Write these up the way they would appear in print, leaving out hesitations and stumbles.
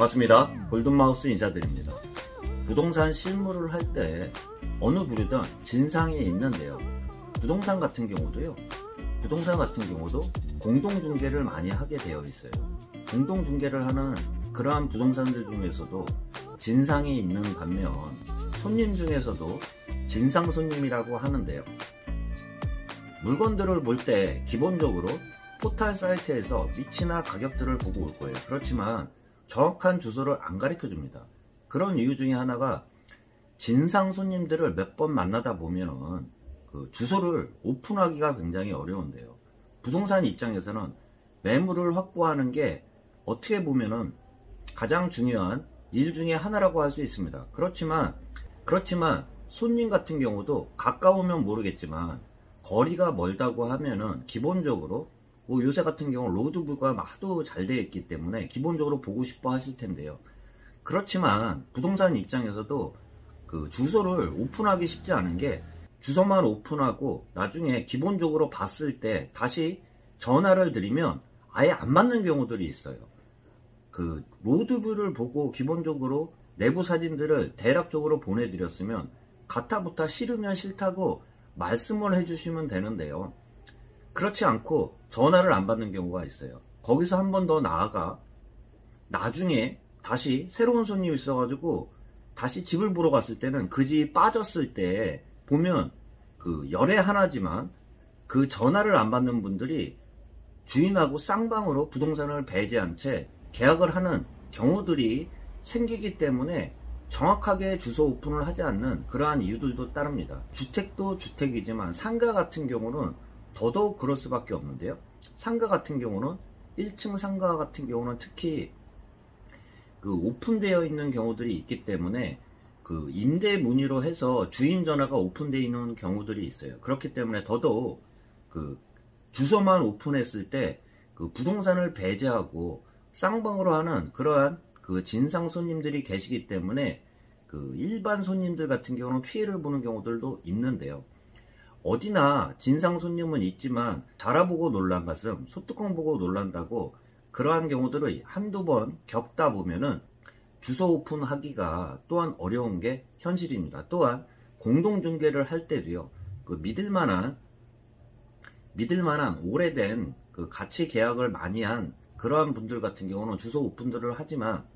반갑습니다. 골든마우스 인사드립니다. 부동산 실물을 할 때 어느 부류든 진상이 있는데요. 부동산 같은 경우도 공동중개를 많이 하게 되어 있어요. 공동중개를 하는 그러한 부동산들 중에서도 진상이 있는 반면 손님 중에서도 진상 손님이라고 하는데요. 물건들을 볼 때 기본적으로 포털 사이트에서 위치나 가격들을 보고 올 거예요. 그렇지만 정확한 주소를 안 가르쳐 줍니다. 그런 이유 중에 하나가 진상 손님들을 몇 번 만나다 보면은 그 주소를 오픈하기가 굉장히 어려운데요. 부동산 입장에서는 매물을 확보하는 게 어떻게 보면은 가장 중요한 일 중에 하나라고 할 수 있습니다. 그렇지만 손님 같은 경우도 가까우면 모르겠지만 거리가 멀다고 하면은 기본적으로 뭐 요새 같은 경우 로드뷰가 하도 잘 되어 있기 때문에 기본적으로 보고 싶어 하실 텐데요. 그렇지만 부동산 입장에서도 그 주소를 오픈하기 쉽지 않은 게 주소만 오픈하고 나중에 기본적으로 봤을 때 다시 전화를 드리면 아예 안 맞는 경우들이 있어요. 그 로드뷰를 보고 기본적으로 내부 사진들을 대략적으로 보내드렸으면 가타부타 싫으면 싫다고 말씀을 해주시면 되는데요. 그렇지 않고 전화를 안 받는 경우가 있어요. 거기서 한 번 더 나아가 나중에 다시 새로운 손님이 있어가지고 다시 집을 보러 갔을 때는 그 집이 빠졌을 때 보면 그 열애 하나지만 그 전화를 안 받는 분들이 주인하고 쌍방으로 부동산을 배제한 채 계약을 하는 경우들이 생기기 때문에 정확하게 주소 오픈을 하지 않는 그러한 이유들도 따릅니다. 주택도 주택이지만 상가 같은 경우는 더더욱 그럴 수밖에 없는데요. 상가 같은 경우는 1층 상가 같은 경우는 특히 그 오픈되어 있는 경우들이 있기 때문에 그 임대 문의로 해서 주인 전화가 오픈되어 있는 경우들이 있어요. 그렇기 때문에 더더욱 그 주소만 오픈했을 때 그 부동산을 배제하고 쌍방으로 하는 그러한 그 진상 손님들이 계시기 때문에 그 일반 손님들 같은 경우는 피해를 보는 경우들도 있는데요. 어디나 진상 손님은 있지만 자라보고 놀란 가슴, 소뚜껑 보고 놀란다고 그러한 경우들을 한두 번 겪다 보면은 주소 오픈하기가 또한 어려운 게 현실입니다. 또한 공동중개를 할 때도요, 그 믿을만한 오래된 그 가치 계약을 많이 한 그러한 분들 같은 경우는 주소 오픈들을 하지만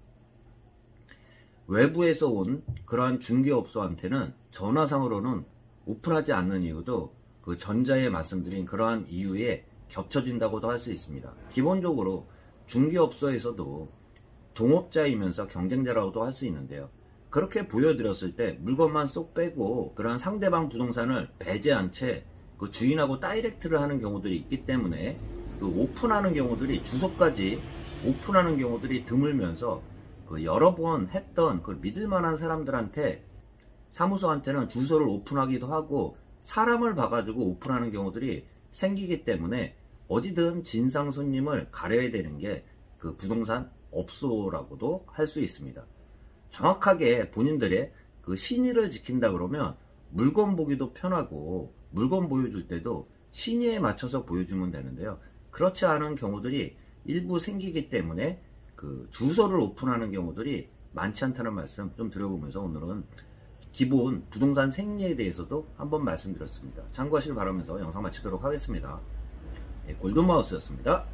외부에서 온 그러한 중개업소한테는 전화상으로는 오픈하지 않는 이유도 그 전자에 말씀드린 그러한 이유에 겹쳐진다고도 할 수 있습니다. 기본적으로 중개업소에서도 동업자이면서 경쟁자라고도 할 수 있는데요. 그렇게 보여드렸을 때 물건만 쏙 빼고 그러한 상대방 부동산을 배제한 채 그 주인하고 다이렉트를 하는 경우들이 있기 때문에 그 오픈하는 경우들이 주소까지 오픈하는 경우들이 드물면서 그 여러 번 했던 그 믿을만한 사람들한테 사무소한테는 주소를 오픈하기도 하고 사람을 봐가지고 오픈하는 경우들이 생기기 때문에 어디든 진상 손님을 가려야 되는 게 그 부동산 업소라고도 할 수 있습니다. 정확하게 본인들의 그 신의를 지킨다 그러면 물건 보기도 편하고 물건 보여줄 때도 신의에 맞춰서 보여주면 되는데요. 그렇지 않은 경우들이 일부 생기기 때문에 그 주소를 오픈하는 경우들이 많지 않다는 말씀 좀 드려보면서 오늘은 기본 부동산 생리에 대해서도 한번 말씀드렸습니다. 참고하시길 바라면서 영상 마치도록 하겠습니다. 골든마우스였습니다.